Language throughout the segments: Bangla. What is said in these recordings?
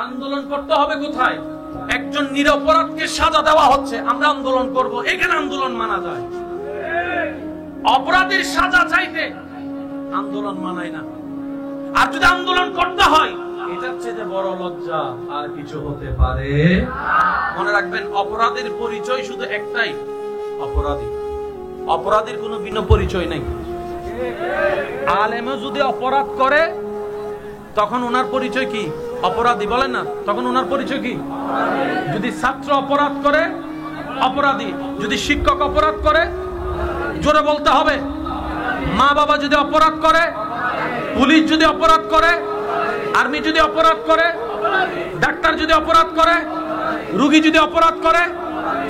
আন্দোলন করতে হবে কোথায়? একজন নিরপরাধকে সাজা দেওয়া হচ্ছে, আমরা আন্দোলন করব, এখানে আন্দোলন মানা যায়। অপরাধীর সাজা চাইতে আন্দোলন মানায় না। আর যদি আন্দোলন করতে হয়, এটার চেয়ে বড় লজ্জা আর কিছু হতে পারে? মনে রাখবেন, অপরাধের পরিচয় শুধু একটাই, অপরাধী। অপরাধীর কোনো ভিন্ন পরিচয় নেই। আলেমও যদি অপরাধ করে, তখন ওনার পরিচয় কি? অপরাধী। বলেন না, তখন ওনার পরিচয় কি? যদি ছাত্র অপরাধ করে, অপরাধী। যদি শিক্ষক অপরাধ করে, জোরে বলতে হবে। মা বাবা যদি অপরাধ করে, পুলিশ যদি অপরাধ করে, আর্মি যদি অপরাধ করে, ডাক্তার যদি অপরাধ করে, রোগী যদি অপরাধ করে,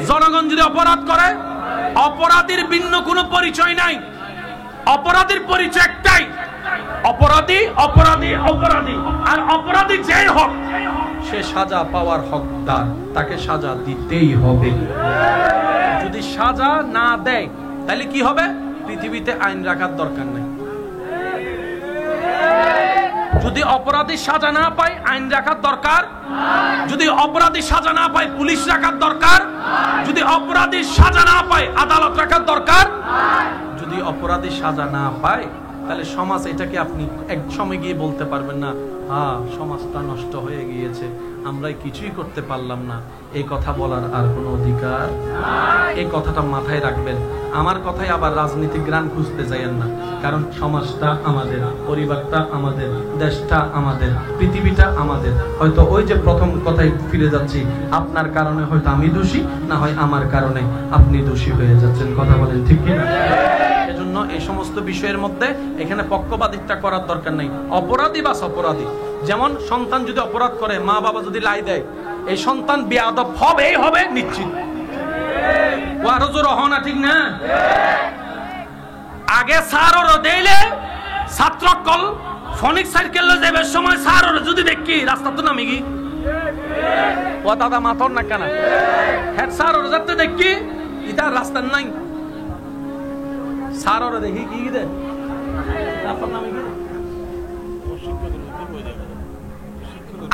জনগণ যদি অপরাধ করে, অপরাধীর ভিন্ন কোনো পরিচয় নাই। অপরাধীর পরিচয় একটাই, অপরাধী, অপরাধী, অপরাধী। আর অপরাধী যেই হোক, সে সাজা পাওয়ার হকদার, তাকে সাজা দিতেই হবে। যদি সাজা না দেয়, তাহলে কি হবে? পৃথিবীতে আইন রাখার দরকার নেই। যদি অপরাধী সাজা না পায়, আইন রাখার দরকার। যদি অপরাধী সাজা না পায়, পুলিশ রাখার দরকার। যদি অপরাধী সাজা না পায়, আদালত রাখার দরকার। যদি অপরাধী সাজা না পায়, তাহলে সমাজ, এটাকে আপনি এক সময় গিয়ে বলতে পারবেন না, হ্যাঁ সমাজটা নষ্ট হয়ে গিয়েছে, আমরা কিছুই করতে পারলাম না। এই কথা বলার আর কোনো অধিকার? এই কথাটা মাথায় রাখবেন। আমার কথাই আবার রাজনীতি গ্রান খুঁজতে যাইয়েন না, কারণ সমাজটা আমাদের, পরিবারটা আমাদের, দেশটা আমাদের, পৃথিবীটা আমাদের। হয়তো ওই যে প্রথম কথায় ফিরে যাচ্ছি, আপনার কারণে হয়তো আমি দোষী, না হয় আমার কারণে আপনি দোষী হয়ে যাচ্ছেন। কথা বলেন ঠিক কিনা? এজন্য এই সমস্ত বিষয়ের মধ্যে এখানে পক্ষপাতিত্ব করার দরকার নেই। অপরাধী বা অপরাধী, যেমন সন্তান যদি অপরাধ করে, মা বাবা যদি লাই দেয়, এই সন্তান বেয়াদব হবেই হবে নিশ্চিত। ও আরো জোর হও না, ঠিক না? আগে স্যার দেইলে ছাত্র কল ফনিক সাইকেল যাবার সময় স্যার যদি দেখি রাস্তা তো নামি গি, ও দাদা মাথর না কেন হেড স্যার যাতে দেখি এটা রাস্তা নাই, স্যার দেখি কি দে রাস্তা নামি গি।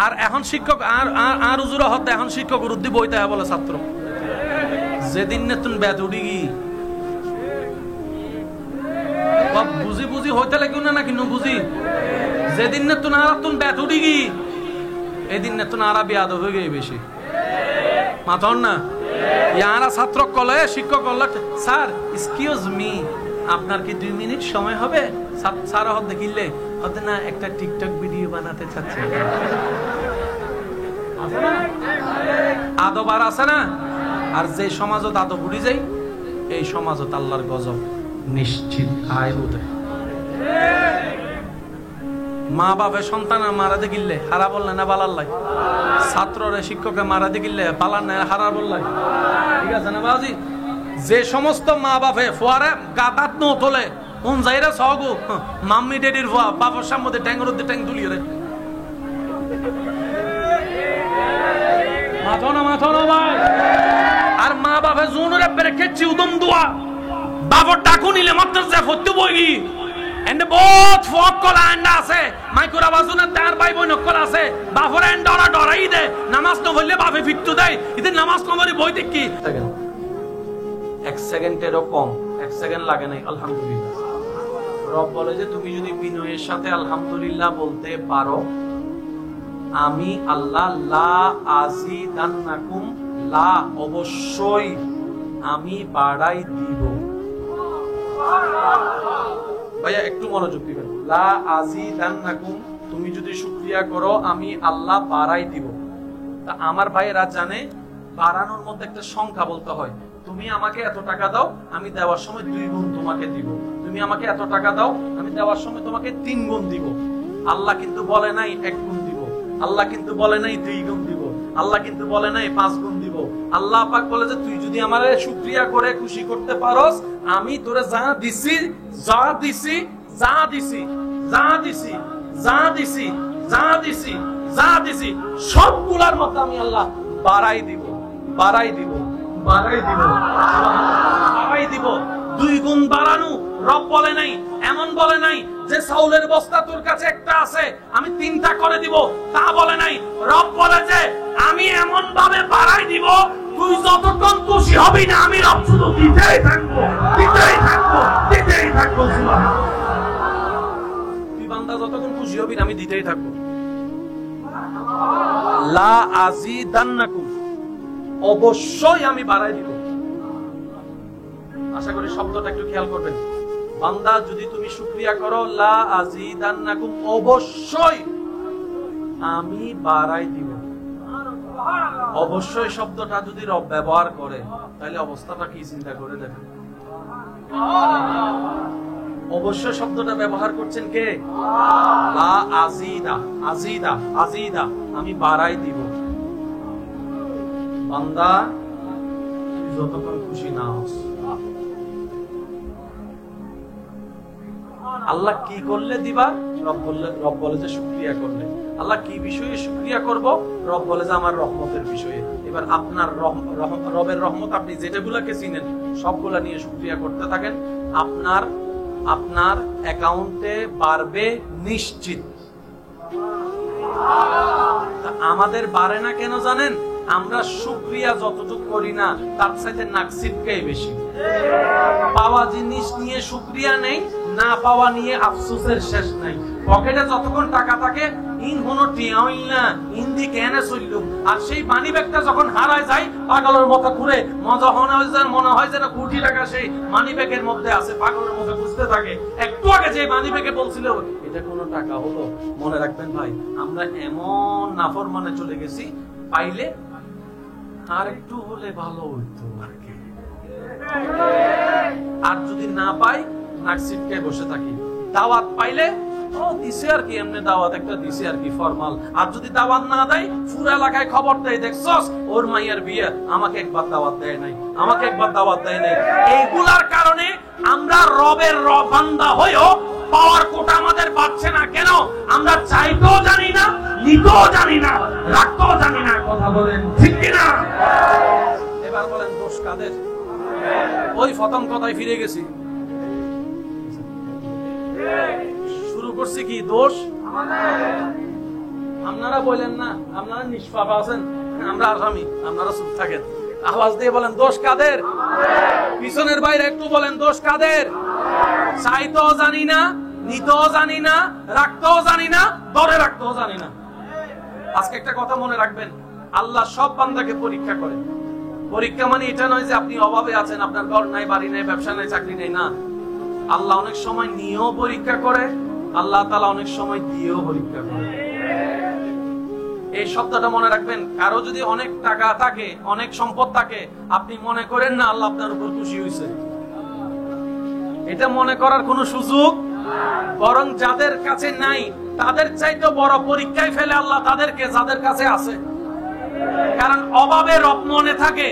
আর এখন শিক্ষক আর উজুরা হতে, এখন শিক্ষক উদ্দি বইতে বলে ছাত্র, যেদিন না তুমি ব্যাট উঠি গি বুঝি বুঝি হইতে লাগি না, নাকি বুঝি, যেদিন না তুমি আর তুমি ব্যাট উঠি গি, এদিন না তুমি আর বেয়াদ হয়ে গিয়ে বেশি মাথর না। ইয়ারা ছাত্র কলে, শিক্ষক কল, স্যার এক্সকিউজ মি, আপনার কি 2 মিনিট সময় হবে? স্যার হত দেখিলে হতে না, একটা টিকটক ভিডিও বানাতে চাচ্ছে। আদব আর আছে না? আর যে সমাজত আদব উড়ি যাই, এই সমাজত আল্লাহর গজব নিশ্চিত আয় উঠে। মা বাবা সন্তান মারা দেখিলে হারা বললে না বালার লাই, ছাত্ররে শিক্ষকে মারা দেখিলে বালার না হারা বললাই, ঠিক আছে না বাজি? যে সমস্ত মা বাপে ফোয়ারে গাতাত ন তোলে, কোন যাইরা সগু মাম্মি ডেডির ফোয়া বাবার সামনে ট্যাঙ্গের মধ্যে ট্যাঙ্ক তুলিয়ে রে, মাথো না ভাই। আর মা বাপে জুনুরে বেরেকেছি উদম দোয়া, বাবার ডাকু নিলে মাত্র যে ফত্তু বইগি এন্ড বহুত ফক কলা এন্ডা আছে, মাইকুরা বাজুনা তার ভাই বোন কল আছে, বাপরে এন্ডা ডরাই দে, নামাজ ন হইলে বাপে ফিট্টু দেয়, ইতে নামাজ কমরি বই দেখি 1 সেকেন্ডেরও কম, 1 সেকেন্ড লাগে নাই। আলহামদুলিল্লাহ। রব বলে যে তুমি যদি বিনয়ের সাথে আলহামদুলিল্লাহ বলতে পারো, আমি আল্লাহ লা আজিদান্নাকুম, লা অবশ্যই আমি বাড়াই দিব। ভাইয়া একটু মনোযোগ দিবেন। লা আজিদান্নাকুম, তুমি যদি শুকরিয়া করো আমি আল্লাহ বাড়াই দিব। তা আমার ভাইয়েরা জানে বাড়ানোর মধ্যে একটা সংখ্যা বলতে হয়। তুমি আমাকে এত টাকা দাও, আমি দেওয়ার সময় 2 গুণ তোমাকে দিব। তুমি আমাকে এত টাকা দাও, আমি দেওয়ার সময় তোমাকে 3 গুণ দিব। আল্লাহ কিন্তু বলে নাই 1 গুণ দিব, আল্লাহ কিন্তু বলে নাই 2 গুণ দিব, আল্লাহ কিন্তু বলে নাই 5 গুণ দিব। আল্লাহ পাক বলে যে তুই যদি আমারে শুকরিয়া করে খুশি করতে পারোস, আমি তোরে যা দিছি যা দিছি যা দিছি যা দিছি যা দিছি যা দিছি যা দিছি সবগুলার মধ্যে আমি আল্লাহ বাড়াই দিব, বাড়াই দিব, বাড়াই দিব, বাড়াই দিব। 2 গুণ বাড়ানো রব বলে নাই, এমন বলে নাই যে চাউলের বস্তা তোর কাছে একটা আছে, আমি 3টা করে দিব, তা বলে নাই। রব বলে যে আমি এমন ভাবে বাড়াই দিব, তুই যতক্ষণ খুশি হবি না, আমি রব শুধু দিতেই থাকবো, দিতেই থাকবো, দিতেই থাকবো। তুই বান্দা যতক্ষণ খুশি হবি না, আমি দিতেই থাকবো। লা আজিদান্নাকুম, অবশ্যই আমি বাড়াই দিব। আশা করি শব্দটা একটু খেয়াল করবেন। বান্দা যদি তুমি শুকরিয়া করো, লা আজিদান্নাকুম, অবশ্যই আমি বাড়াই দিব। অবশ্যই শব্দটা যদি রব ব্যবহার করে, তাহলে অবস্থাটা কি চিন্তা করে দেখেন। অবশ্যই শব্দটা ব্যবহার করছেন কে? লা আজিদা, আজিদা, আজিদা, আমি বাড়াই দিব। বান্দা তুই যতক্ষণ খুশি না হস, আল্লাহ কি করলে দিবা? রব বলে যে শুকরিয়া করলে। আল্লাহ কি বিষয়ে শুকরিয়া করব? রব বলে যে আমার রহমতের বিষয়ে। এবার আপনার রবের রহমত আপনি যেটাগুলোকে চিনেন সবগুলা নিয়ে শুকরিয়া করতে থাকেন, আপনার অ্যাকাউন্টে বাড়বে নিশ্চিত। আমাদের বাড়ে না কেন জানেন? আমরা শুকরিয়া যতটুকু করি না, তার সাথে নাকসিবকাই বেশি। পাওয়া জিনিস নিয়ে শুকরিয়া নেই, না পাওয়া নিয়ে আফসোসের শেষ নাই। পকেটে যতক্ষণ টাকা থাকে, ইন হনো টিয়া হইল না, ইন্দি কেন চলল। আর সেই মানি ব্যাগটা যখন হারায় যায়, পাগলের মতো ঘুরে মনে হয় যেন কোটি টাকা সেই মানি ব্যাগের মধ্যে আছে, পাগলের মতো খুঁজতে থাকে। একটু আগে যে মানি ব্যাগে বলছিল এটা কোনো টাকা হলো, মনে রাখবেন ভাই, আমরা এমন নাফরমানে চলে গেছি, পাইলে আর একটু হলে ভালো হইতো আর কি। আর যদি না পাই, নাক সিটকে বসে থাকি। দাওয়াত পাইলে ও দিছে আর কি, এমনি দাওয়াত একটা দিছে আর কি, ফরমাল। আর যদি দাওয়াত না দেয়, পুরো এলাকায় খবর দেয়, দেখছস ওর মাইয়ার বিয়ে, আমাকে একবার দাওয়াত দেয় নাই, আমাকে একবার দাওয়াত দেয় নাই। এইগুলার কারণে আমরা রবের বান্দা হয়েও পাওয়ার কোটা আমাদের পাচ্ছে না। কেন? আমরা চাইতেও জানি না, নিতেও জানি না, রাখতেও জানি না। কথা বলেন ঠিক কিনা? এবার বলেন দোষ কাদের? ওই প্রথম কথায় ফিরে গেছি। শুরু করছি কি? দোষ আপনারা বলেন না, আপনারা নিষ্পাপ আছেন, আমরা আসামি, আপনারা চুপ থাকেন। আওয়াজ দিয়ে বলেন দোষ কাদের? পিছনের বাইরে একটু বলেন দোষ কাদের? চাইতেও জানি না, নিতেও জানি না, রাখতেও জানি না, ধরে রাখতেও জানি না। আজকে একটা কথা মনে রাখবেন, আল্লাহ সব বান্দাকে পরীক্ষা করে। পরীক্ষা মানে এটা নয় যে আপনি অভাবে আছেন, আপনার ঘর নাই, বাড়ি নাই, ব্যবসা নাই, চাকরি নাই, না। আল্লাহ অনেক সময় নিয়েও পরীক্ষা করে, আল্লাহ তাআলা অনেক সময় দিয়েও পরীক্ষা করে। এই শব্দটা মনে রাখবেন। কারো যদি অনেক টাকা থাকে, অনেক সম্পদ থাকে, আপনি মনে করেন না আল্লাহ আপনার উপর খুশি হয়েছে, এটা মনে করার কোনো সুযোগ। বরং যাদের কাছে নাই, তাদের চাইতে বড় পরীক্ষায় ফেলে আল্লাহ তাদেরকে, যাদের কাছে আছে। কারণ অভাবে রব মনে থাকে,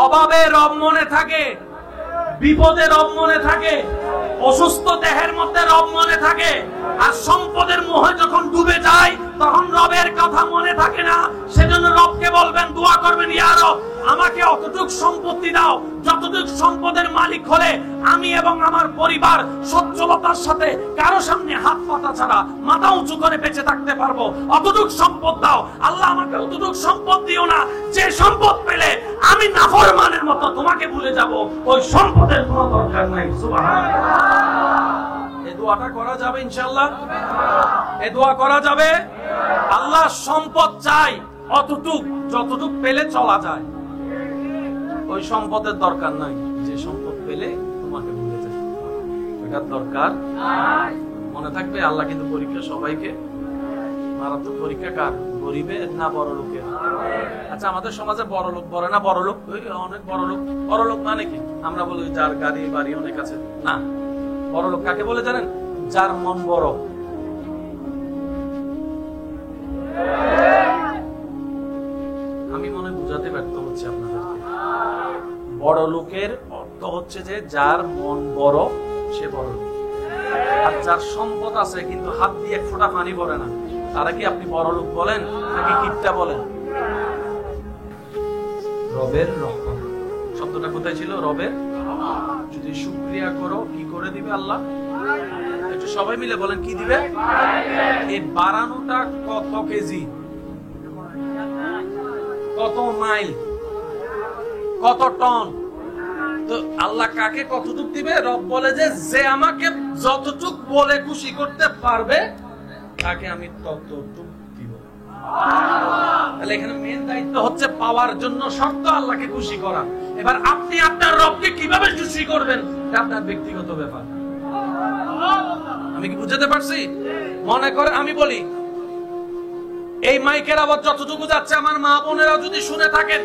অভাবে রব মনে থাকে, বিপদে রব মনে থাকে, অসুস্থ দেহের মধ্যে রব মনে থাকে। আর সম্পদের মোহে যখন ডুবে যায়, তখন রবের কথা মনে থাকে না। সেজন্য রবকে বলবেন, দোয়া করবেন, ইয়া রব আমাকে অতটুক সম্পত্তি দাও, যতটুক সম্পদের মালিক হলে আমি এবং আমার পরিবার সচ্ছলতার সাথে কারো সামনে হাত পাতা ছাড়া মাথা উঁচু করে বেঁচে থাকতে পারবো, অতটুক সম্পদ দাও। আল্লাহ আমাকে অতটুক সম্পদ দিও না যে সম্পদ পেলে আমি নাফরমানের মতো তোমাকে ভুলে যাব, ওই সম্পদের কোনো দরকার নাই। সুবহানাল্লাহ। এই দোয়াটা করা যাবে ইনশাআল্লাহ? এই দোয়া করা যাবে? আল্লাহ সম্পদ চাই অতটুক, যতটুক পেলে চলা যায়। ওই সম্পদের দরকার নাই যে সম্পদ পেলে তোমাকে ভুলে যায়, ওইটার দরকার নাই। মনে থাকবে, আল্লাহ কিন্তু পরীক্ষা সবাইকে। মারাত্মক পরীক্ষা কার? গরিবের না বড় লোকের? আচ্ছা, আমাদের সমাজে বড় লোক বলে না, বড় লোক অনেক বড় লোক। বড় লোক মানে কি? আমরা বলি যার গাড়ি বাড়ি অনেক আছে, না। বড় লোক কাকে বলে জানেন? যার মন বড়। আমি মনে বুঝাতে ব্যর্থ হচ্ছে আপনাদেরকে। বড় লোকের অর্থ হচ্ছে যে যার মন বড়, সে বড় লোক। আর যার সম্পদ আছে কিন্তু হাত দিয়ে এক ফোঁটা পানি পড়ে না, তারা কি আপনি বড় লোক বলেন নাকি কিপটা বলেন? রবের রহমত শব্দটা কোথায় ছিল? রবের। যদি শুকরিয়া করো, কি করে দিবে আল্লাহ? একটু সবাই মিলে বলেন কি দিবে? এই বাড়ানোটা কত কেজি, কত মাইল, কত টন? তো আল্লাহ কাকে কতটুক দিবে? রব বলে যে আমাকে যতটুক বলে খুশি করতে পারবে তাকে আমি ততটুক দিব। তাহলে এখানে মেন দায়িত্ব হচ্ছে পাওয়ার জন্য শর্ত আল্লাহকে খুশি করা। এবার আপনি আপনার রবকে কিভাবে খুশি করবেন এটা আপনার ব্যক্তিগত ব্যাপার। আমি কি বুঝাতে পারছি? মনে করে আমি বলি, এই মাইকের আওয়াজ যতটুকু যাচ্ছে আমার মা বোনেরা যদি শুনে থাকেন,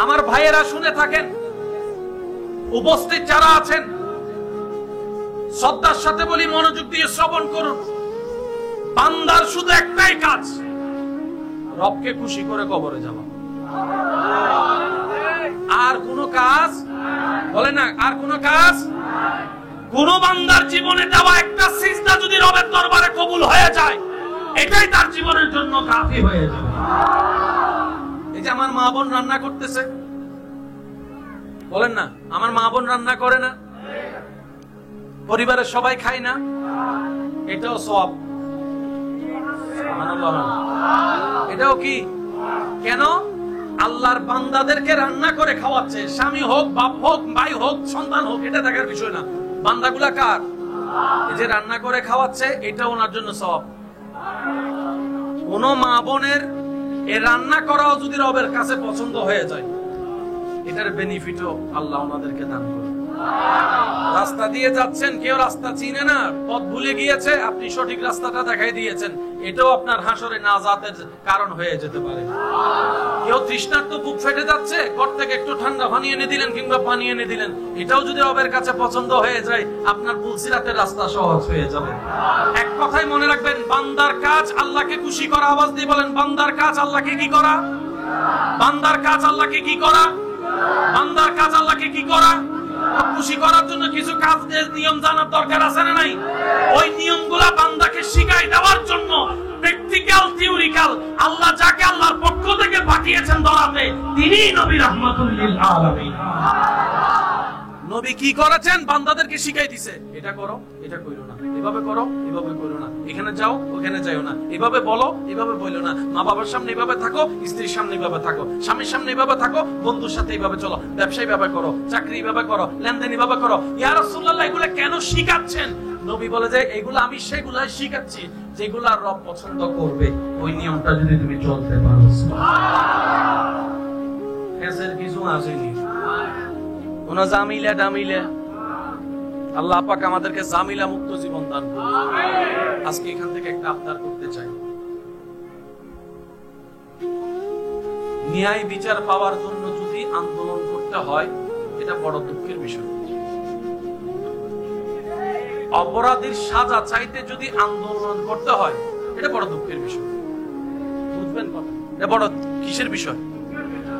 আমার ভাইয়েরা শুনে থাকেন, উপস্থিত যারা আছেন শ্রদ্ধার সাথে বলি মনোযোগ দিয়ে শ্রবণ করুন। বান্দার শুধু একটাই কাজ, রবকে খুশি করে কবরে যাওয়া। আর কোন কাজ বলে না, আর কোন কাজ। কোন বান্দার জীবনে দেওয়া একটা সিজদা যদি রবের দরবারে কবুল হয়ে যায়, এটাই তার জীবনের জন্য কাফি হয়ে যাবে। এই যে আমার মা বোন রান্না করতেছে, বলেন না আমার মা বোন রান্না করে না, পরিবারের সবাই খায় না, এটাও সওয়াব। এটাও কি? কেন? আল্লাহর বান্দাদেরকে রান্না করে খাওয়াচ্ছে। স্বামী হোক, বাপ হোক, ভাই হোক, সন্তান হোক, এটা দেখার বিষয় না। বান্দাগুলা কার? এই যে রান্না করে খাওয়াচ্ছে, এটা ওনার জন্য সওয়াব। কোন মা বোনের এই রান্না করাও যদি রবের কাছে পছন্দ হয়ে যায়, এটার বেনিফিটও আল্লাহ ওনাদেরকে দান করে। রাস্তা দিয়ে যাচ্ছেন, কেউ রাস্তা চিনে না, পথ ভুলে গিয়েছে, আপনি সঠিক রাস্তাটা দেখাই দিয়েছেন, এটাও আপনার হাসরে নাজাতের কারণ হয়ে যেতে পারে। কেউ তৃষ্ণার্ত বুক ফেটে যাচ্ছে, ঘর থেকে একটু ঠান্ডা পানি এনে দিলেন কিংবা পানি এনে দিলেন, এটাও যদি রবের কাছে পছন্দ হয়ে যায়, আপনার পুলসিরাতের রাস্তা সহজ হয়ে যাবে। এক কথায় মনে রাখবেন, বান্দার কাজ আল্লাহকে খুশি করা। আওয়াজ দিয়ে বলেন, বান্দার কাজ আল্লাহকে কি করা? বান্দার কাজ আল্লাহকে কি করা? বান্দার কাজ আল্লাহকে কি করা? খুশি করার জন্য কিছু কাজের নিয়ম জানার দরকার আছে না নাই? ওই নিয়মগুলা বান্দাকে শিখাই দেওয়ার জন্য প্র্যাকটিক্যাল, থিওরিক্যাল, আল্লাহ যাকে আল্লাহর পক্ষ থেকে পাঠিয়েছেন ধরাতে, তিনিই নবী রাহমাতুল লিল আলামিন। নবী কি করেছেন? বান্দাদেরকে শিখাই দিছে, এটা করো, এটা কইরো না, এভাবে করো, এভাবে কইরো না, এখানে যাও, ওখানে যাইও না, এভাবে বলো, এভাবে বইলো না, মা বাবার সামনে এভাবে থাকো, স্ত্রীর সামনে এভাবে থাকো, স্বামীর সামনে এভাবে থাকো, বন্ধুর সাথে এভাবে চলো, ব্যবসা এভাবে করো, চাকরি এভাবে করো, লেনদেন এভাবে করো। ইয়া রাসূলুল্লাহ, এগুলো কেন শিখাচ্ছেন? নবী বলে যে এগুলো আমি সেগুলাই শিখাচ্ছি যেগুলো রব পছন্দ করবে, ওই নিয়মটা যদি তুমি চলতে পারো। সুবহানাল্লাহ। এসের কিছু আসেনি, কোন জামিলা ডামিলা। আল্লাহ পাক আমাদেরকে জামিলা মুক্ত জীবন দান করুন। আজকে এখান থেকে একটা আবদার করতে চাই, ন্যায় বিচার পাওয়ার জন্য যদি আন্দোলন করতে হয়, এটা বড় দুঃখের বিষয়। অপরাধীর সাজা চাইতে যদি আন্দোলন করতে হয়, এটা বড় দুঃখের বিষয়। বুঝবেন কথা? এটা বড় কিসের বিষয়?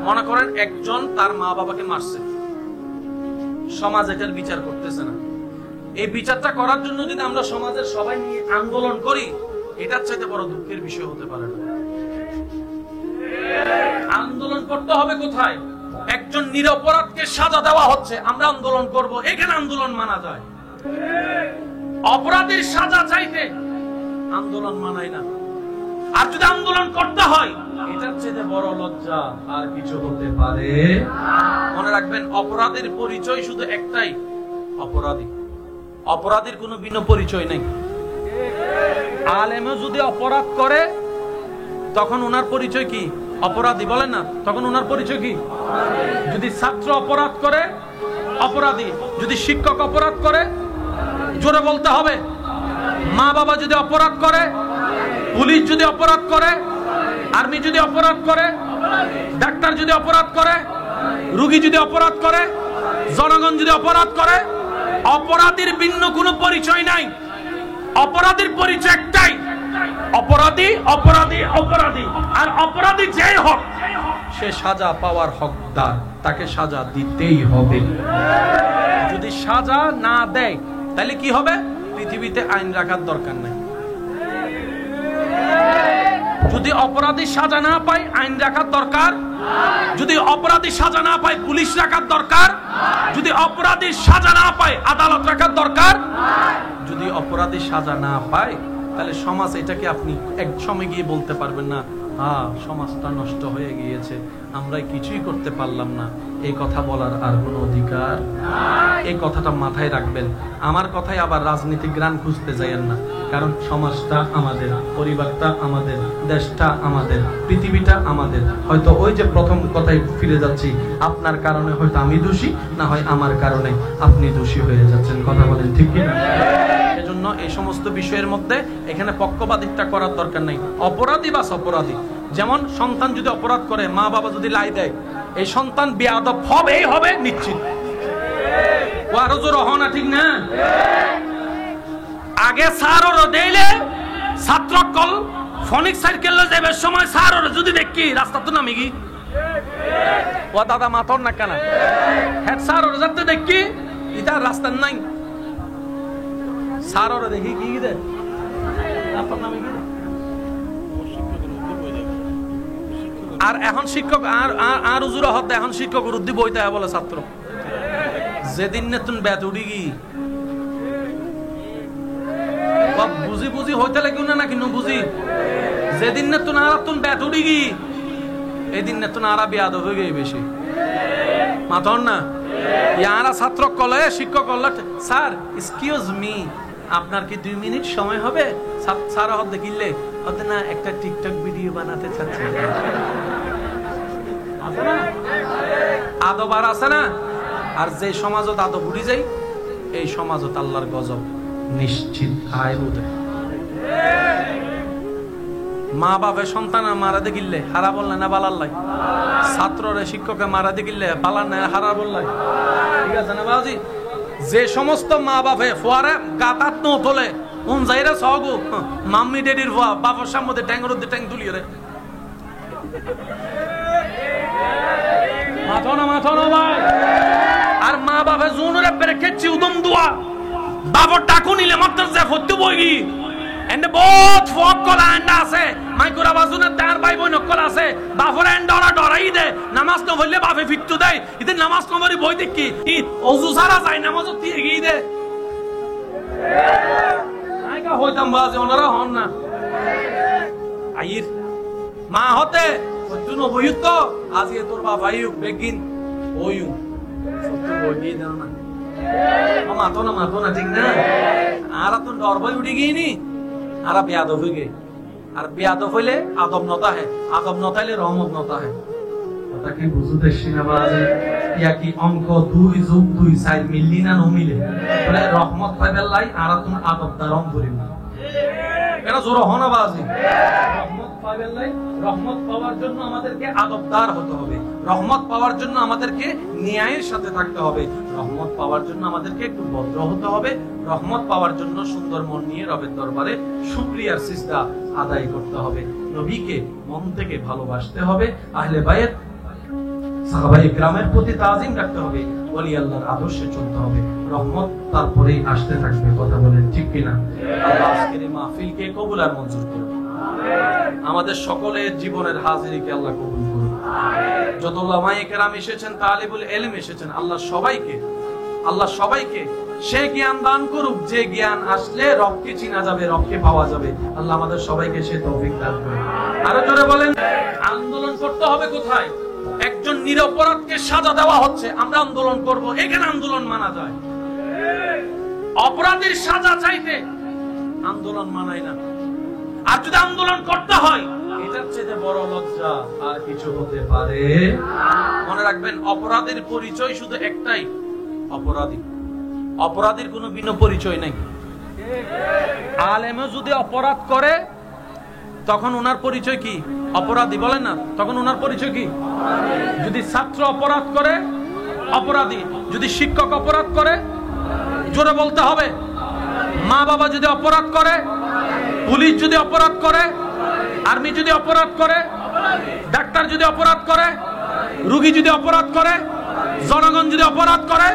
মনে করেন একজন তার মা বাবাকে মারছে, সমাজ এটার বিচার করতেছে না। এই বিচারটা করার জন্য যদি আমরা সমাজের সবাই নিয়ে আন্দোলন করি, এটার চাইতে বড় দুঃখের বিষয় হতে পারে না। আন্দোলন করতে হবে কোথায়? একজন নিরপরাধকে সাজা দেওয়া হচ্ছে, আমরা আন্দোলন করব, এখানে আন্দোলন মানা যায়। অপরাধীর সাজা চাইতে আন্দোলন মানায় না। আর যদি আন্দোলন করতে হয়, এটার চেয়ে বড় লজ্জা আর কিছু হতে পারে। মনে রাখবেন, অপরাধের পরিচয় শুধু একটাই, অপরাধী। অপরাধীর কোনো ভিন্ন পরিচয় নেই। আলেমও যদি অপরাধ করে, তখন ওনার পরিচয় কি? অপরাধী। বলেন না, তখন ওনার পরিচয় কি? যদি ছাত্র অপরাধ করে, অপরাধী। যদি শিক্ষক অপরাধ করে, জোরে বলতে হবে। মা বাবা যদি অপরাধ করে, পুলিশ যদি অপরাধ করে, আর্মি যদি অপরাধ করে, ডাক্তার যদি অপরাধ করে, রোগী যদি অপরাধ করে, জনগণ যদি অপরাধ করে, অপরাধীর ভিন্ন কোনো পরিচয় নাই। অপরাধীর পরিচয় একটাই, অপরাধী, অপরাধী, অপরাধী। আর অপরাধী যেই হোক, সে সাজা পাওয়ার হকদার, তাকে সাজা দিতেই হবে। যদি সাজা না দেয়, তাহলে কি হবে? পৃথিবীতে আইন রাখার দরকার নাই। যদি অপরাধী সাজা না পায় আইন রাখার দরকার, যদি অপরাধী সাজা না পায় পুলিশ রাখার দরকার, যদি অপরাধী সাজা না পায় আদালত রাখার দরকার, যদি অপরাধী সাজা না পায় তাহলে সমাজ এটাকে আপনি এক সময় গিয়ে বলতে পারবেন না হ্যাঁ সমাজটা নষ্ট হয়ে গিয়েছে, আমরা কিছুই করতে পারলাম না। এই কথা বলার আর কোনো অধিকার, এই কথাটা মাথায় রাখবেন। আমার কথায় আবার রাজনীতিক গ্রান খুঁজতে যাইয়েন না, কারণ সমাজটা আমাদের, পরিবারটা আমাদের, দেশটা আমাদের, পৃথিবীটা আমাদের। হয়তো ওই যে প্রথম কথায় ফিরে যাচ্ছি, আপনার কারণে হয়তো আমি দোষী, না হয় আমার কারণে আপনি দোষী হয়ে যাচ্ছেন। কথা বলেন ঠিক কিনা? এজন্য এই সমস্ত বিষয়ের মধ্যে এখানে পক্ষপাতিত্ব করার দরকার নেই। অপরাধী বা অপরাধী, যেমন সন্তান যদি অপরাধ করে, মা বাবা যদি লাই দেয়, এই সন্তান বেয়াদব হবেই হবে নিশ্চিত। ও আরো জোর হওয়া না, ঠিক না? আগে স্যার ওর দিলে ছাত্র কল ফনিক সাইকেল যাবে সময় স্যার ওর যদি দেখি রাস্তা তো নামি গি ও দাদা মাথর না কেন হ্যাঁ স্যার ওর যাতে দেখি এটা রাস্তা নাই, স্যার ওর দেখি কি দে রাস্তার নামে কি। আর এখন শিক্ষক আর উজুরা হতে এখন শিক্ষক উদ্দি বইতে বলে ছাত্র যেদিন নতুন ব্যাট উড়ি গি বুঝি বুঝি হইতে লাগি না নাকি বুঝি যেদিন নতুন আর তুন ব্যাট উড়ি গি এদিন নতুন আর বিয়াদ হয়ে গিয়ে বেশি মাথন না। ইয়ারা ছাত্র কলে শিক্ষক কলে স্যার এক্সকিউজ মি আপনার কি 2 মিনিট সময় হবে? স্যার হতে দেখিলে হতে না একটা টিকটক ভিডিও বানাতে চাচ্ছি। আদব আর আছে না? আর যে সমাজত আদব উড়ি যাই এই সমাজত আল্লাহর গজব নিশ্চিত আয় হতে। মা বাবা সন্তান মারা দেখিলে হারা বললে না বালাল্লাই, ছাত্ররে শিক্ষকে মারা দেখিলে বালার না হারা বললাই, ঠিক আছে না বাবাজি? যে সমস্ত মা বাপে ফোয়ারে গাতাত ন তোলে উন যাইরা সগু মাম্মি ডেডির ফোয়া বাবার সামনে ট্যাঙ্গর দিয়ে ট্যাঙ্ক তুলিয়ে রে মাথো না ভাই। আর মা বাপে জুনুরে পেরে খেচ্ছি উদম দুয়া বাবার টাকু নিলে মাত্র যে ফত্তু বইগি এন্ড বহুত ফক কলা এন্ড আছে মাইকুরা বাজুনে তার ভাই বোন কলা আছে বাফর এন্ড ওরা ডরাই দে নামাজ ন বললে বাপে ফিট্টু দেয় ইতে নামাজ কমরি বই দেখি ওযু সারা যায় নামাজ দিয়ে গই দে আইকা হইতাম বাজে ওনারা হন না আইর মা হতে তুই বইত তো আজকে তোর বাবাই বেগিন ওইউ সত্য বই দাও না মাথো না ঠিক না। আর তুই ডর বই উঠে গিয়ে আর বেয়াদব হয়ে গে আর বেয়াদব হইলে আদব নতা হয়, আদব নতাইলে রহমত নতা হয়। কথা কি বুঝতে সিনাবাজে ইয়া কি অঙ্ক 2 + 2 4 মিললি না নমিলে বলে রহমত পাইবে লাই আর তুই আদব দারম করিব এটা জোর হনা বাজি। রহমত পাইবে লাই রহমত পাওয়ার জন্য আমাদেরকে আদবদার হতে হবে, রহমত পাওয়ার জন্য আমাদেরকে ন্যায়ের সাথে থাকতে হবে, রহমত পাওয়ার জন্য আমাদেরকে একটু ভদ্র হতে হবে, রহমত পাওয়ার জন্য সুন্দর মন নিয়ে রবের দরবারে শুকরিয়ার সিজদা আদায় করতে হবে, নবীকে মন থেকে ভালোবাসতে হবে, আহলে বাইত সাহাবায়ে কিরামের প্রতি তাজিম রাখতে হবে, ওলি আল্লাহর আদর্শে চলতে হবে, রহমত তারপরেই আসতে থাকবে। কথা বলেন ঠিক কিনা? আল্লাহ আজকের এই মাহফিলকে কবুল আর মঞ্জুর করুন, আমাদের সকলের জীবনের হাজিরিকে আল্লাহ কবুল করুন। যত উলামায়ে কেরাম এসেছেন, তালিবুল ইলম এসেছেন, আল্লাহ সবাইকে সে জ্ঞান দান করুক যে জ্ঞান আসলে রবকে চিনা যাবে, রবকে পাওয়া যাবে। আল্লাহ আমাদের সবাইকে সে তৌফিক দান করুন। আরো জোরে বলেন। আন্দোলন করতে হবে কোথায়? একজন নিরপরাধকে সাজা দেওয়া হচ্ছে, আমরা আন্দোলন করব, এখানে আন্দোলন মানা যায়। অপরাধীর সাজা চাইতে আন্দোলন মানায় না। আর যদি আন্দোলন করতে হয় এটার চেয়ে বড় লজ্জা আর কিছু হতে পারে? মনে রাখবেন, অপরাধীর পরিচয় শুধু একটাই, অপরাধী। অপরাধীর কোনো ভিন্ন পরিচয় নাই। আলেমও যদি অপরাধ করে তখন ওনার পরিচয় কি? অপরাধী। বলেন না, তখন ওনার পরিচয় কি? যদি ছাত্র অপরাধ করে অপরাধী, যদি শিক্ষক অপরাধ করে জোরে বলতে হবে। মা বাবা যদি অপরাধ করে, পুলিশ যদি অপরাধ করে, আর্মি যদি অপরাধ করে, ডাক্তার যদি অপরাধ করে, রোগী যদি অপরাধ করে, জনগণ যদি অপরাধ করে,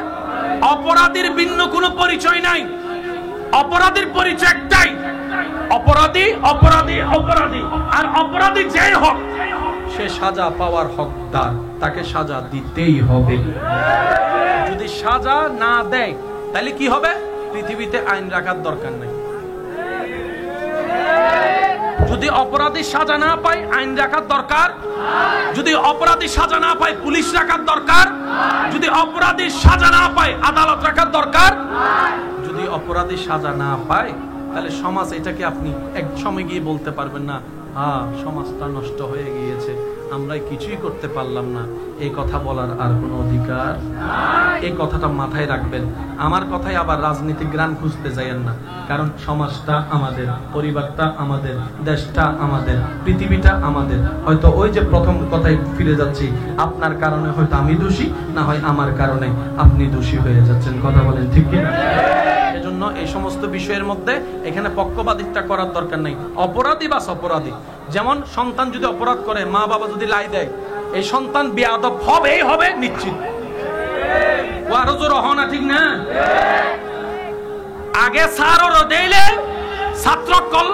অপরাধীর ভিন্ন কোনো পরিচয় নাই। অপরাধীর পরিচয় একটাই, অপরাধী অপরাধী অপরাধী। আর অপরাধ হোক, সে সাজা পাওয়ার হকদার, তাকে সাজা দিতেই হবে। যদি সাজা না দেয় তাহলে কি হবে? পৃথিবীতে আইন রাখার দরকার নেই। যদি অপরাধী সাজা না পায় আইন রাখার দরকার, যদি অপরাধী সাজা না পায় পুলিশ রাখার দরকার, যদি অপরাধী সাজা না পায় আদালত রাখার দরকার, যদি অপরাধী সাজা না পায় তাহলে সমাজ, এটাকে আপনি এক সময় গিয়ে বলতে পারবেন না সমাজটা নষ্ট হয়ে গিয়েছে, আমরা কিছুই করতে পারলাম না। এই কথা বলার আর কোনো অধিকার, এই কথাটা মাথায় রাখবেন। আমার কথায় আবার রাজনীতি গ্রান খুঁজতে যাইয়েন না, কারণ সমাজটা আমাদের, পরিবারটা আমাদের, দেশটা আমাদের, পৃথিবীটা আমাদের। হয়তো ওই যে প্রথম কথায় ফিরে যাচ্ছি, আপনার কারণে হয়তো আমি দোষী, না হয় আমার কারণে আপনি দোষী হয়ে যাচ্ছেন। কথা বলেন ঠিক কিনা? এজন্য এই সমস্ত বিষয়ের মধ্যে এখানে পক্ষপাতিত্ব করার দরকার নেই। অপরাধী বা অপরাধী, যেমন সন্তান যদি অপরাধ করে, মা বাবা যদি লাই দেয়, এই সন্তান বেয়াদব হবেই হবে নিশ্চিত। ও আরো জোর হও না, ঠিক না? আগে স্যার দেইলে ছাত্র কল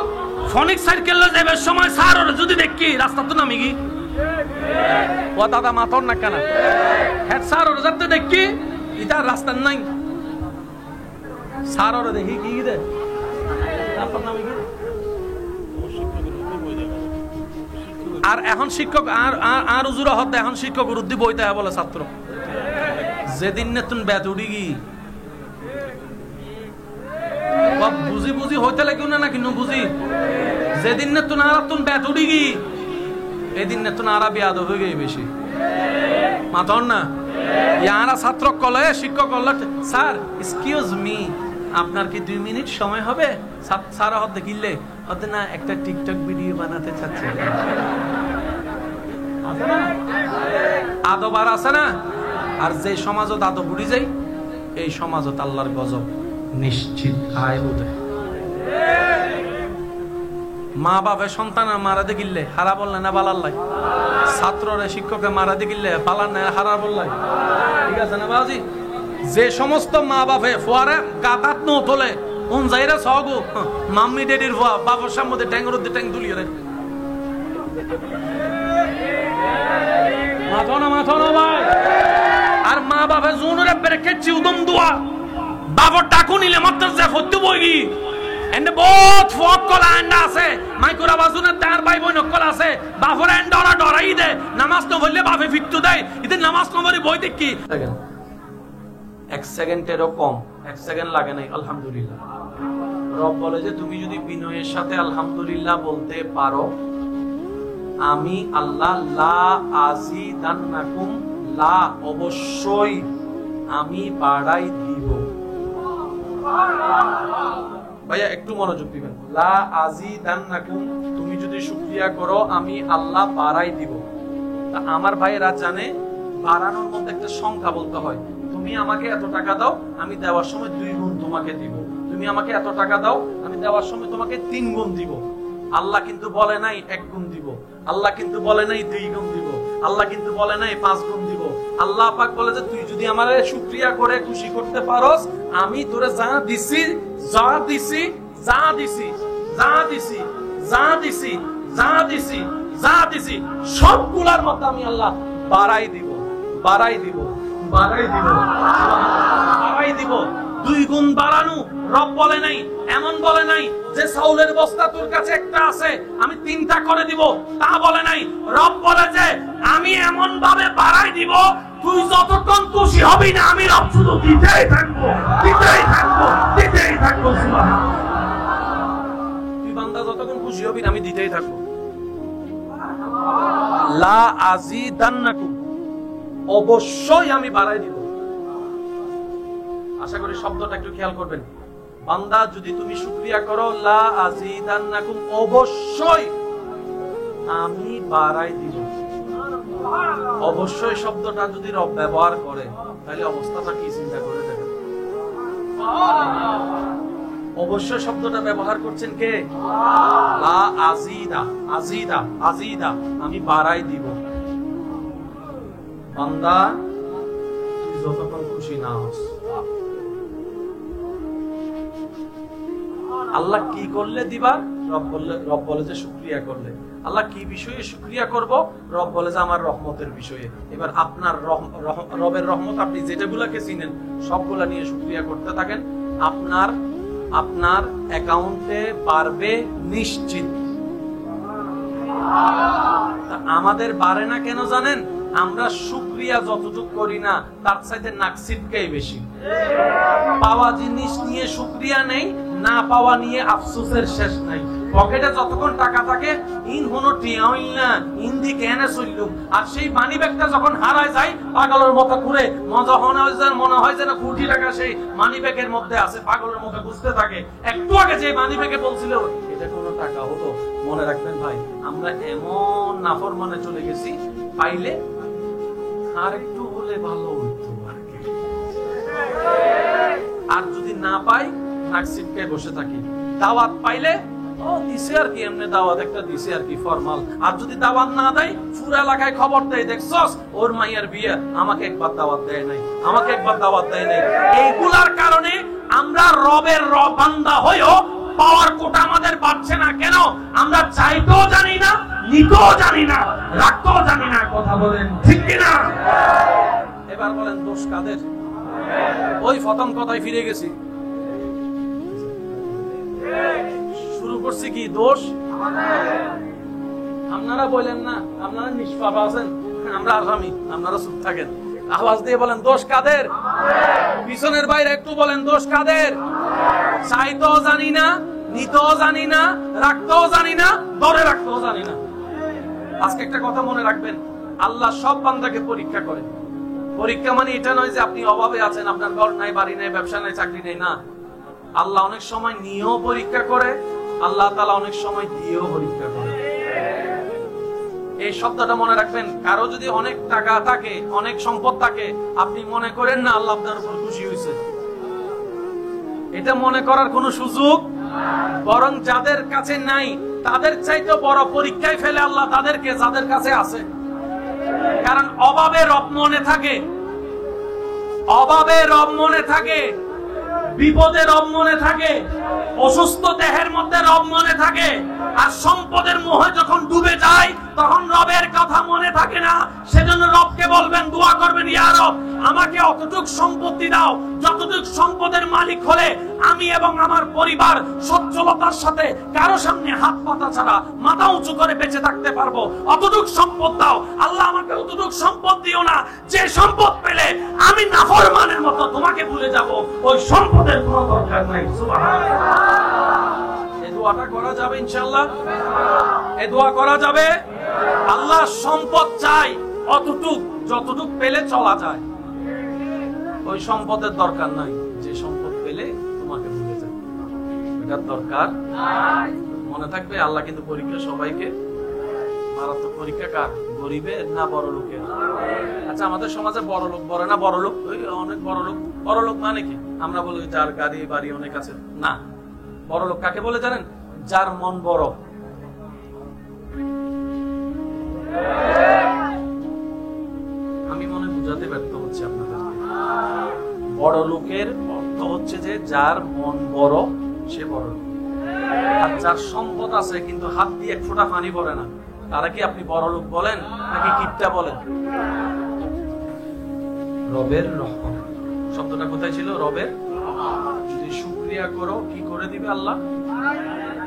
ফনিক সাইকেল যাবে সময় স্যার যদি দেখি রাস্তা তো নামি গি ও দাদা মাথর না কেন হেড স্যার যাতে দেখি এটা রাস্তা নাই, স্যার দেখি কি দে রাস্তা নামি গি। আর এখন শিক্ষক আর উজুরা হতে এখন শিক্ষক উদ্দি বইতে বলে ছাত্র যেদিন নে তুমি ব্যাত উড়ি গি বুঝি বুঝি হইতে লাগিও না কিন্তু বুঝি যেদিন নে তুমি আর তুমি ব্যাত উড়ি গি এদিন নে তুমি আর বেয়াদ হয়ে গিয়ে বেশি মাথর না। ইয়ারা ছাত্র কলে শিক্ষক কলে স্যার এক্সকিউজ মি আপনার কি 2 মিনিট সময় হবে? স্যার হতে কিনলে হতে না একটা টিকটক ভিডিও বানাতে চাচ্ছে। আদব আর আছে না? আর যে সমাজত আদব উড়ি যাই এই সমাজত আল্লাহর গজব নিশ্চিত আয় বোধ। মা বাবা সন্তান মারা দেখিলে হারা বললে না বালাল্লাই, ছাত্ররে শিক্ষকে মারা দেখিলে বালার না হারা বললাই, ঠিক আছে না বাজি? যে সমস্ত মা বাপে ফোয়ারে গাতাত নো তোলে উন যাইরা সগু মাম্মি ডেডির ফোয়া বাবার সামনে ট্যাঙ্গর দিয়ে ট্যাঙ্গ তুলিয়ে রে মাথো না ভাই। আর মা বাপে জুনুরে বেরেকেছি উদম দুয়া বাবার টাকু নিলে মাত্র যে হতে বইগি এন্ড বহুত ফট কলা এন্ড আছে মাইকুরা বাজুনে তার ভাই বোন কল আছে বাফর এন্ড ওরা ডরাই দে নামাজ তো বললে বাপে ফিটু দেয় ইতে নামাজ নম্বরে বই দেখি এক সেকেন্ডেরও কম, 1 সেকেন্ড লাগে নাই। আলহামদুলিল্লাহ রব বলে যে তুমি যদি বিনয়ের সাথে আলহামদুলিল্লাহ বলতে পারো আমি আল্লাহ লা আজিদান্নাকুম, লা অবশ্যই আমি বাড়াই দিব। ভাইয়া একটু মনোযোগ দিবেন। লা আজিদান্নাকুম, তুমি যদি শুকরিয়া করো আমি আল্লাহ বাড়াই দিব। তা আমার ভাইয়েরা জানে বাড়ানোর মধ্যে একটা সংখ্যা বলতে হয়। তুমি আমাকে এত টাকা দাও আমি দেওয়ার সময় 2 গুণ তোমাকে দিব, তুমি আমাকে এত টাকা দাও আমি দেওয়ার সময় তোমাকে 3 গুণ দিব। আল্লাহ কিন্তু বলে নাই 1 গুণ দিব, আল্লাহ কিন্তু বলে নাই 2 গুণ দিব, আল্লাহ কিন্তু বলে নাই 5 গুণ দিব। আল্লাহ পাক বলে যে তুই যদি আমারে শুকরিয়া করে খুশি করতে পারোস আমি তোরে যা দিছি যা দিছি যা দিছি যা দিছি যা দিছি যা দিছি যা দিছি সবগুলার মধ্যে আমি আল্লাহ বাড়াই দিব বাড়াই দিব বাড়াই দিব বাড়াই দিব। 2 গুণ বাড়ানো রব বলে নাই, এমন বলে নাই যে চাউলের বস্তা তোর কাছে একটা আছে আমি 3টা করে দিব, তা বলে নাই। রব বলে যে আমি এমন ভাবে বাড়াই দিব তুই যতক্ষণ খুশি হবি না আমি রব শুধু দিতেই থাকবো দিতেই থাকবো দিতেই থাকবো। সুবহানাল্লাহ, তুই বান্দা যতক্ষণ খুশি হবি না আমি দিতেই থাকবো। লা আজিদান্নাকুম, অবশ্যই আমি বাড়াই দিব। আশা করি শব্দটা একটু খেয়াল করবেন। বান্দা যদি তুমি শুকরিয়া করো লা আজিদান্নাকুম, অবশ্যই আমি বাড়াই দিব। অবশ্যই শব্দটা যদি রব ব্যবহার করে তাহলে অবস্থাটা কি চিন্তা করে দেখেন। অবশ্যই শব্দটা ব্যবহার করছেন কে? লা আজিদা আজিদা আজিদা, আমি বাড়াই দিব। বান্দা তুই যতক্ষণ খুশি না হস আল্লাহ কি করলে দিবা রব বলে যে শুকরিয়া করলে। আল্লাহ কি বিষয়ে শুকরিয়া করব? রব বলে যে আমার রহমতের বিষয়ে। এবার আপনার রবের রহমত আপনি যেটাগুলাকে চিনেন সবগুলা নিয়ে শুকরিয়া করতে থাকেন, আপনার অ্যাকাউন্টে বাড়বে নিশ্চিত। আমাদের বাড়ে না কেন জানেন? আমরা শুকরিয়া যতটুকু করি না তার চাইতে নাকসিবকাই বেশি। পাওয়া জিনিস নিয়ে শুকরিয়া নেই, না পাওয়া নিয়ে আফসোসের শেষ নাই। পকেটে যতক্ষণ টাকা থাকে ইন হনো টিয়া হইল না, ইন্দি কেন চললুম, আর সেই মানি ব্যাগটা যখন হারায় যায় পাগলের মতো ঘুরে মনে হয় যেন কোটি টাকা সেই মানি ব্যাগের মধ্যে আছে, পাগলের মতো বুঝতে থাকে। একটু আগে যে মানি ব্যাগে বলছিল এটা কোনো টাকা হতো। মনে রাখবেন ভাই, আমরা এমন নাফরমানে চলে গেছি, পাইলে আর একটু হলে ভালো হইতো আর যদি না পাই নাকসিবকে বসে থাকি। দাওয়াত পাইলে ও দিছে আর কি, এমনি দাওয়াত একটা দিছে আর কি ফরমাল। আর যদি দাওয়াত না দেয় পুরো এলাকায় খবর দেয়, দেখছস ওর মাইয়ার বিয়ে, আমাকে একবার দাওয়াত দেয় নাই, আমাকে একবার দাওয়াত দেয় নাই। এইগুলার কারণে আমরা রবের বান্দা হইও পাওয়ার কোটা আমাদের বাড়ছে না। কেন? আমরা চাইতেও জানি না, নিতেও জানি না, রাখতেও জানি না। কথা বলেন ঠিক কিনা? এবার বলেন দোষ কাদের? ওই প্রথম কথায় ফিরে গেছি, শুরু করছি কি? দোষ আপনারা বলেন না, আপনারা নিষ্পাপ আছেন, আমরা আসামি, আপনারা চুপ থাকেন। আওয়াজ দিয়ে বলেন দোষ কাদের? পিছনের বাইরে একটু বলেন দোষ কাদের? চাইতেও জানি না, নিতেও জানি না, রাখতেও জানি না, ধরে রাখতেও জানি না। আজকে একটা কথা মনে রাখবেন, আল্লাহ সব বান্দাকে পরীক্ষা করেন। পরীক্ষা মানে এটা নয় যে আপনি অভাবে আছেন, আপনার ঘর নাই, বাড়ি নাই, ব্যবসা নাই, চাকরি নেই, না। আল্লাহ অনেক সময় নিয়েও পরীক্ষা করে, আল্লাহ তাআলা অনেক সময় দিয়েও পরীক্ষা করে। এই শব্দটা মনে রাখবেন। কারো যদি অনেক টাকা থাকে, অনেক সম্পদ থাকে, আপনি মনে করেন না আল্লাহ আপনার উপর খুশি হয়েছে, এটা মনে করার কোনো সুযোগ। বরং যাদের কাছে নাই তাদের চাইতে বড় পরীক্ষায় ফেলে আল্লাহ তাদেরকে, যাদের কাছে আছে। কারণ অভাবে রব মনে থাকে, অভাবে রব মনে থাকে, বিপদে রব মনে থাকে, অসুস্থ দেহের মধ্যে রব মনে থাকে। আর সম্পদের মোহে যখন ডুবে যায় তখন রবের কথা মনে থাকে না। সেজন্য রবকে বলবেন, দোয়া করবেন, ইয়া রব আমাকে অতটুক সম্পত্তি দাও যতটুক সম্পদের মালিক হলে আমি এবং আমার পরিবার সচ্ছলতার সাথে কারো সামনে হাত পাতা ছাড়া মাথা উঁচু করে বেঁচে থাকতে পারবো, অতটুক সম্পদ দাও। আল্লাহ আমাকে অতটুক সম্পদ দিও না যে সম্পদ পেলে আমি নাফরমানের মতো তোমাকে ভুলে যাব, ওই সম্পদের কোনো দরকার নাই। সুবহানাল্লাহ। এই দোয়াটা করা যাবে ইনশাআল্লাহ? এই দোয়া করা যাবে? আল্লাহ সম্পদ চাই অতটুক যতটুক পেলে চলা যায়, ওই সম্পদের দরকার নাই যে সম্পদ পেলে তোমাকে ভুলে যায়, এটার দরকার নাই। মনে থাকবে আল্লাহ কিন্তু পরীক্ষা সবাইকে। মারাত্মক পরীক্ষা কার? গরিবের না বড় লোকের? আচ্ছা আমাদের সমাজে বড় লোক বলে না, বড় লোক ওই অনেক বড় লোক। বড় লোক মানে কি? আমরা বলি যার গাড়ি বাড়ি অনেক আছে, না। বড় লোক কাকে বলে জানেন? যার মন বড়। আমি মনে বুঝাতে ব্যর্থ হচ্ছে আপনাদের। বড় লোকের অর্থ হচ্ছে যে যার মন বড় সে বড় লোক। আর যার সম্পদ আছে কিন্তু হাত দিয়ে এক ফোঁটা পানি পড়ে না, তারা কি আপনি বড় লোক বলেন নাকি কিপটা বলেন? রবের রহমত শব্দটা কোথায় ছিল? রবের। যদি শুকরিয়া করো কি করে দিবে আল্লাহ?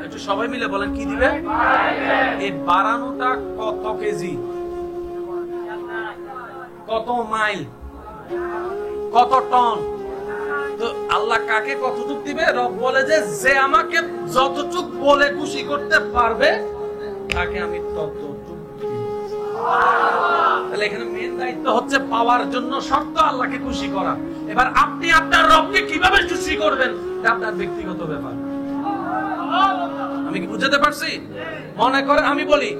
একটু সবাই মিলে বলেন কি দিবে? এই বাড়ানোটা কত কেজি, কত মাইল, কত টন? তো আল্লাহ কাকে কতটুক দিবে? রব বলে যে আমাকে যতটুক বলে খুশি করতে পারবে তাকে আমি ততটুক দিব। তাহলে এখানে মেন দায়িত্ব হচ্ছে পাওয়ার জন্য শর্ত আল্লাহকে খুশি করা। এবার আপনি আপনার রবকে কিভাবে খুশি করবেন এটা আপনার ব্যক্তিগত ব্যাপার। আমি কি বুঝাতে পারছি? মনে করেন আমি বলি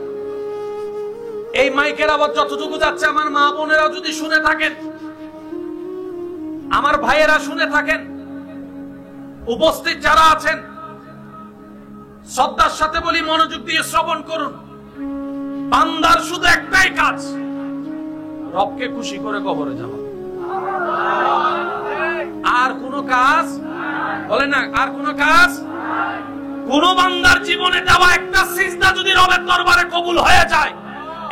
এই মাইকের আওয়াজ যতটুকু যাচ্ছে আমার মা বোনেরা যদি শুনে থাকেন, আমার ভাইয়েরা শুনে থাকেন, উপস্থিত যারা আছেন শ্রদ্ধার সাথে বলি মনোযোগ দিয়ে শ্রবণ করুন। বান্দার শুধু একটাই কাজ, রবকে খুশি করে কবরে যাওয়া। আর কোন কাজ বলে না, আর কোন কাজ। কোন বান্দার জীবনে দেওয়া একটা সিজদা যদি রবের দরবারে কবুল হয়ে যায়,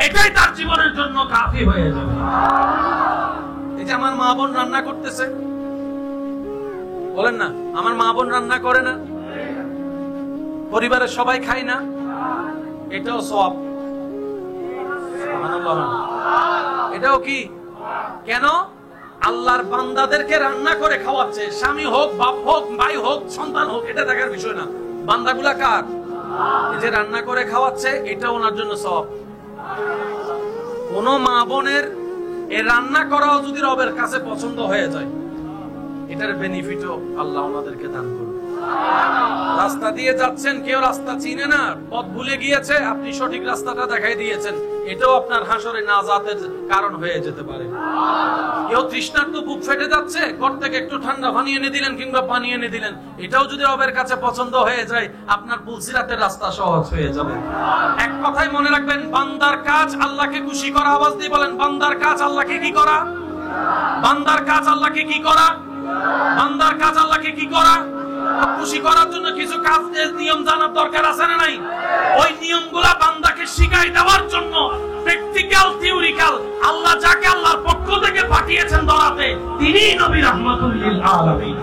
এটাই তার জীবনের জন্য কাফি হয়ে যাবে। এই যে আমার মা বোন রান্না করতেছে, বলেন না, আমার মা বোন রান্না করে না, পরিবারের সবাই খায় না, এটাও সওয়াব। সুবহানাল্লাহ। এটাও কি? কেন? আল্লাহর বান্দাদেরকে রান্না করে খাওয়াচ্ছে। স্বামী হোক, বাপ হোক, ভাই হোক, সন্তান হোক, এটা দেখার বিষয় না। বান্দাগুলা কার? এই যে রান্না করে খাওয়াচ্ছে, এটা ওনার জন্য সওয়াব। কোন মা বোনের এই রান্না করাও যদি রবের কাছে পছন্দ হয়ে যায়, এটার বেনিফিটও আল্লাহ ওনাদেরকে দান করুন। রাস্তা দিয়ে যাচ্ছেন, কেউ রাস্তা চিনে না, পথ ভুলে গিয়েছে, আপনি সঠিক রাস্তাটা দেখাই দিয়েছেন, এটাও আপনার হাসরে নাজাতের কারণ হয়ে যেতে পারে। কেউ তৃষ্ণার্ত বুক ফেটে যাচ্ছে, ঘর থেকে একটু ঠান্ডা পানি এনে দিলেন কিংবা পানি এনে দিলেন, এটাও যদি রবের কাছে পছন্দ হয়ে যায়, আপনার পুলসিরাতের রাস্তা সহজ হয়ে যাবে। এক কথাই মনে রাখবেন, বান্দার কাজ আল্লাহকে খুশি করা। আওয়াজ দিয়ে বলেন, বান্দার কাজ আল্লাহকে কি করা? বান্দার কাজ আল্লাহকে কি করা? বান্দার কাজ আল্লাহকে কি করা? খুশি করার জন্য কিছু কাজ, নিয়ম জানার দরকার আছে না নাই? ওই নিয়মগুলা বান্দাকে শিখাই দেওয়ার জন্য প্র্যাকটিক্যাল, থিওরিক্যাল, আল্লাহ যাকে আল্লাহর পক্ষ থেকে পাঠিয়েছেন ধরাতে, তিনি নবী রাহমাতুল লিল আলামিন।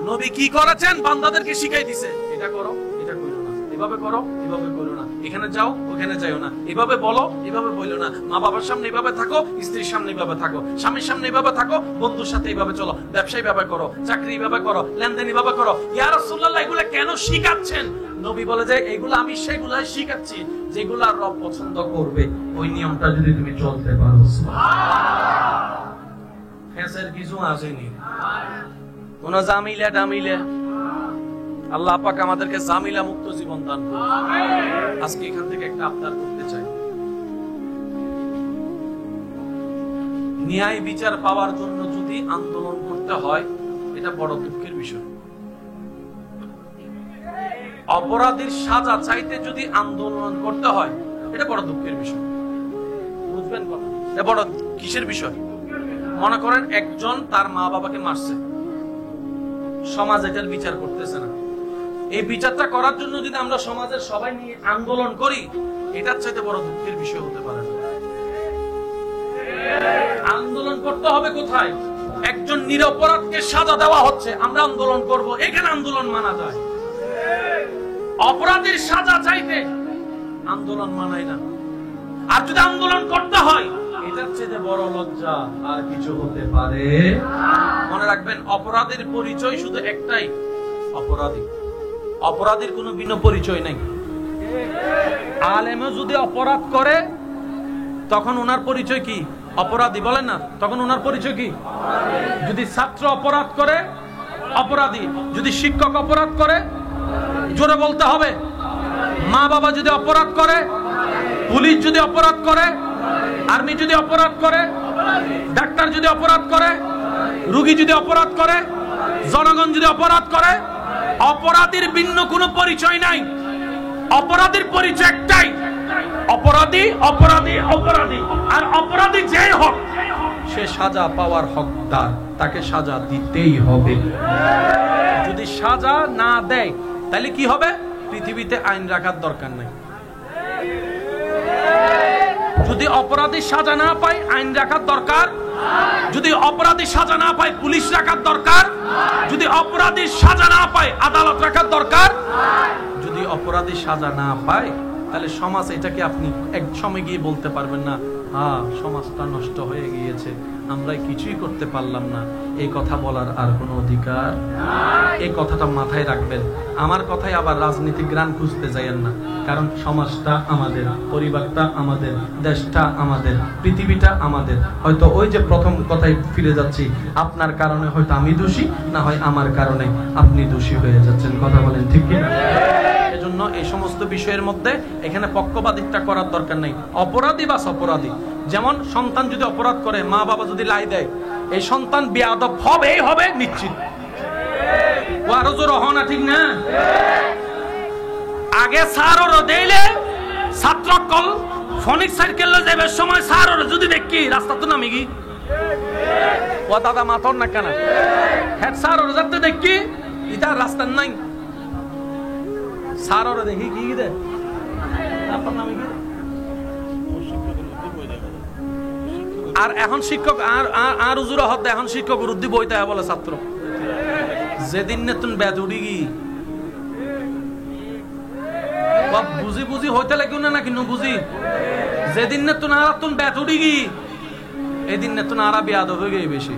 নবী কি করেছেন? বান্দাদেরকে শিখাই দিয়েছে, এটা করো, এটা করো না, এভাবে করো, এভাবে করো না, এখানে যাও, ওখানে যাও না, এভাবে বলো, এভাবে বলো না, মা বাবার সামনে এভাবে থাকো, স্ত্রীর সামনে এভাবে থাকো, স্বামীর সামনে এভাবে থাকো, বন্ধুর সাথে এভাবে চলো, ব্যবসা এভাবে করো, চাকরি এভাবে করো, লেনদেন এভাবে করো। ইয়া রাসূলুল্লাহ, এগুলো কেন শিখাচ্ছেন? নবী বলে যে এগুলো আমি সেগুলাই শিখাচ্ছি যেগুলো রব পছন্দ করবে, ওই নিয়মটা যদি তুমি চলতে পারো। সুবহানাল্লাহ। ফেসের কিছু আসেনি, কোন জামিলা টামিলা। আল্লাহ পাক আমাদেরকে জামিলা মুক্ত জীবন দান করুন। আজকে এখান থেকে একটা আবদার করতে চাই, ন্যায় বিচার পাওয়ার জন্য যদি আন্দোলন করতে হয়, এটা বড় দুঃখের বিষয়। অপরাধীর সাজা চাইতে যদি আন্দোলন করতে হয়, এটা বড় দুঃখের বিষয়। বুঝবেন কথা? এটা বড় কিসের বিষয়? মনে করেন একজন তার মা বাবাকে মারছে, সমাজ এটার বিচার করতেছে না। এই বিচারটা করার জন্য যদি আমরা সমাজের সবাই নিয়ে আন্দোলন করি, এটার চাইতে বড় দুঃখের বিষয় হতে পারে না। আন্দোলন করতে হবে কোথায়? একজন নিরপরাধকে সাজা দেওয়া হচ্ছে, আমরা আন্দোলন করব, এখানে আন্দোলন মানা যায়। অপরাধীর সাজা চাইতে আন্দোলন মানায় না। আর যদি আন্দোলন করতে হয়, এটার চেয়ে বড় লজ্জা আর কিছু হতে পারে। মনে রাখবেন, অপরাধীর পরিচয় শুধু একটাই, অপরাধী। অপরাধীর কোনো ভিন্ন পরিচয় নাই। আলেমও যদি অপরাধ করে, তখন ওনার পরিচয় কি? অপরাধী। বলেন না, তখন ওনার পরিচয় কি? যদি ছাত্র অপরাধ করে, অপরাধী। যদি শিক্ষক অপরাধ করে, জোরে বলতে হবে। মা বাবা যদি অপরাধ করে, পুলিশ যদি অপরাধ করে, আর্মি যদি অপরাধ করে, ডাক্তার যদি অপরাধ করে, রোগী যদি অপরাধ করে, জনগণ যদি অপরাধ করে, অপরাধীর ভিন্ন কোনো পরিচয় নাই। অপরাধীর পরিচয় একটাই, অপরাধী, অপরাধী, অপরাধী। আর অপরাধী যেই হোক, সে সাজা পাওয়ার হকদার, তাকে সাজা দিতেই হবে। যদি সাজা না দেয়, তাহলে কি হবে? পৃথিবীতে আইন রাখার দরকার নাই। যদি অপরাধী সাজা না পায়, আইন রাখার দরকার। যদি অপরাধী সাজা না পায়, পুলিশ রাখার দরকার। যদি অপরাধী সাজা না পায়, আদালত রাখার দরকার। যদি অপরাধী সাজা না পায়, তাহলে সমাজ, এটাকে আপনি এক সময় গিয়ে বলতে পারবেন না, হ্যাঁ সমাজটা নষ্ট হয়ে গিয়েছে, আমরা কিছুই করতে পারলাম না। এই কথা বলার আর কোনো অধিকার। এই কথাটা মাথায় রাখবেন। আমার কথায় আবার রাজনীতিক গ্রান খুঁজতে যাইয়েন না, কারণ সমাজটা আমাদের, পরিবারটা আমাদের, দেশটা আমাদের, পৃথিবীটা আমাদের। হয়তো ওই যে প্রথম কথায় ফিরে যাচ্ছি, আপনার কারণে হয়তো আমি দোষী, না হয় আমার কারণে আপনি দোষী হয়ে যাচ্ছেন। কথা বলেন ঠিক কি না? এজন্য এই সমস্ত বিষয়ের মধ্যে এখানে পক্ষপাতিত্ব করার দরকার নেই। অপরাধী বা অপরাধী, যেমন সন্তান যদি অপরাধ করে, মা বাবা যদি লাই দেয়, এই সন্তান বেয়াদব হবেই হবে নিশ্চিত। ও আরো জোর হও না, ঠিক না? আগে সারর দিলে ছাত্র কল ফনিক সাইকেল যাবে সময় সারর যদি দেখি রাস্তা তো নামি গি, ও দাদা মাথর না কেন, হ্যাঁ সারর যাতে দেখি এটা রাস্তা নাই, স্যার ওরা দেখি কি দে আপনার নামে কি আর এখন শিক্ষক আর উজুরা হতে এখন শিক্ষক উদ্দি বইতে বলে ছাত্র যেদিন নে তুমি ব্যাত উড়ি গি বুঝি বুঝি হইতে লাগবে না নাকি বুঝি যেদিন নে তুমি আর তুমি ব্যাত উড়ি গি এদিন নে তুমি আর বিয়াদ হয়ে গিয়ে বেশি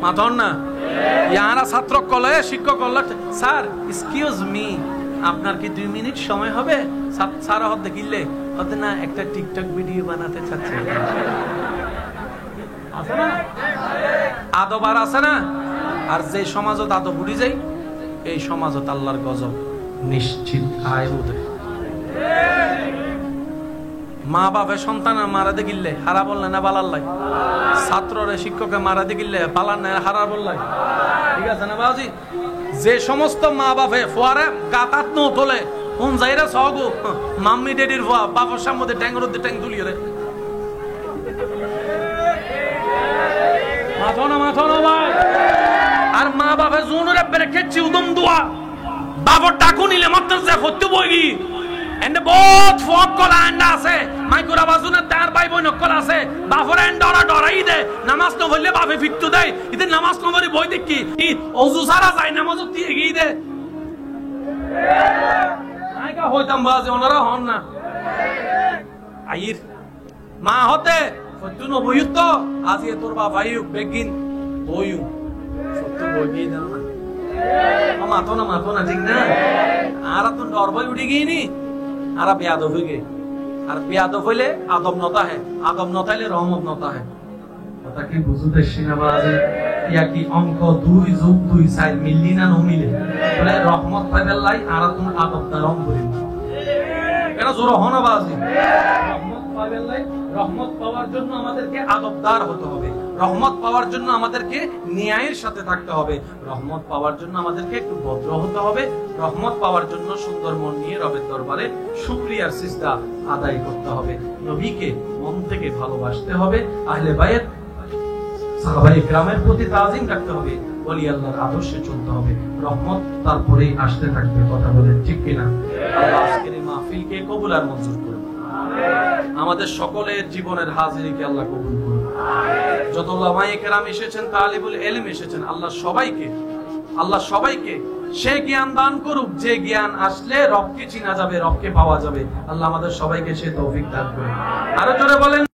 মাথন না ইয়ারা ছাত্র কলে শিক্ষক কলে স্যার এক্সকিউজ মি আপনার কি 2 মিনিট সময় হবে স্যার হতে কিনলে হতে না একটা টিকটক ভিডিও বানাতে চাচ্ছে আছে না আদব আর আছে না আর যে সমাজত আদব উড়ি যায় এই সমাজত আল্লাহর গজব নিশ্চিত আয় উঠে মা বাবা সন্তানের মারা দিয়ে গিললে হারা বললে না বালাল্লাই ছাত্ররে শিক্ষকে মারা দিয়ে গিললে পালার না হারা বললাই ঠিক আছে না বাবাজি যে সমস্ত মা বাপে ফোয়ারে গাতাত ন তোলে কোন যাইরা সগু মাম্মি ডেডির ফোয়া বাবার সামনে ট্যাঙ্গর দিয়ে ট্যাঙ্ক তুলিয়ে রে মাথো না ভাই আর মা বাপে জুনুরে বেরেকেছি উদম দুয়া বাবার টাকু নিলে মাত্র যে হতে বইগি এন্ড বহুত ফক কলা এন্ড আছে মাইকুরা বাজুনে তার ভাই বোন কল আছে বাফর এন্ড ডরাই দে নামাজ ন হইলে বাপে ফিটু দেয় ইতে নামাজ ন বই বই দেখি ওযু সারা যায় নামাজ দিয়ে গই দে নাইকা হইতাম বাজে ওনারা হন না আইর মা হতে সত্য ন বইত আজ এ তোর বাবা আইউ বেগিন বইউ সত্য বইগি না মাথো না ঠিক না আর তুই ডর বই উঠে গিয়ে নি আর বেয়াদব হয়ে গে আর বেয়াদব হইলে আদব নতা হয় আদব নতাইলে রহমত নতা হয় কথা কি বুঝতে সিনাবাজে ইয়া কি অঙ্ক 2 যোগ 2 সাইড মিললি না নমিলে বলে রহমত পাইবে লাই আর তুই আদব দারম করিম এটা জোর হনা বাজি রহমত পাইবে লাই রহমত পাওয়ার জন্য আমাদেরকে আদবদার হতে হবে রহমত পাওয়ার জন্য আমাদেরকে ন্যায়ের সাথে থাকতে হবে রহমত পাওয়ার জন্য আমাদেরকে একটু ভদ্র হতে হবে রহমত পাওয়ার জন্য সুন্দর মন নিয়ে রবের দরবারে শুকরিয়ার সিজদা আদায় করতে হবে নবীকে মন থেকে ভালোবাসতে হবে আহলে বাইত সাহাবায়ে কেরামের প্রতি তাজিম রাখতে হবে ওলি আল্লাহর আদর্শে চলতে হবে রহমত তারপরেই আসতে থাকবে কথা বলেন ঠিক কিনা আল্লাহ আজকের এই মাহফিলকে কবুল আর মঞ্জুর করুন আমাদের সকলের জীবনের হাজিরিকে আল্লাহ কবুল করুন যত উলামায়ে কেরাম এসেছেন তালিবুল ইলম এসেছেন আল্লাহ সবাইকে সে জ্ঞান দান করুক যে জ্ঞান আসলে রবকে চিনা যাবে রবকে পাওয়া যাবে আল্লাহ আমাদের সবাইকে সে তৌফিক দান করুন আরো জোরে বলেন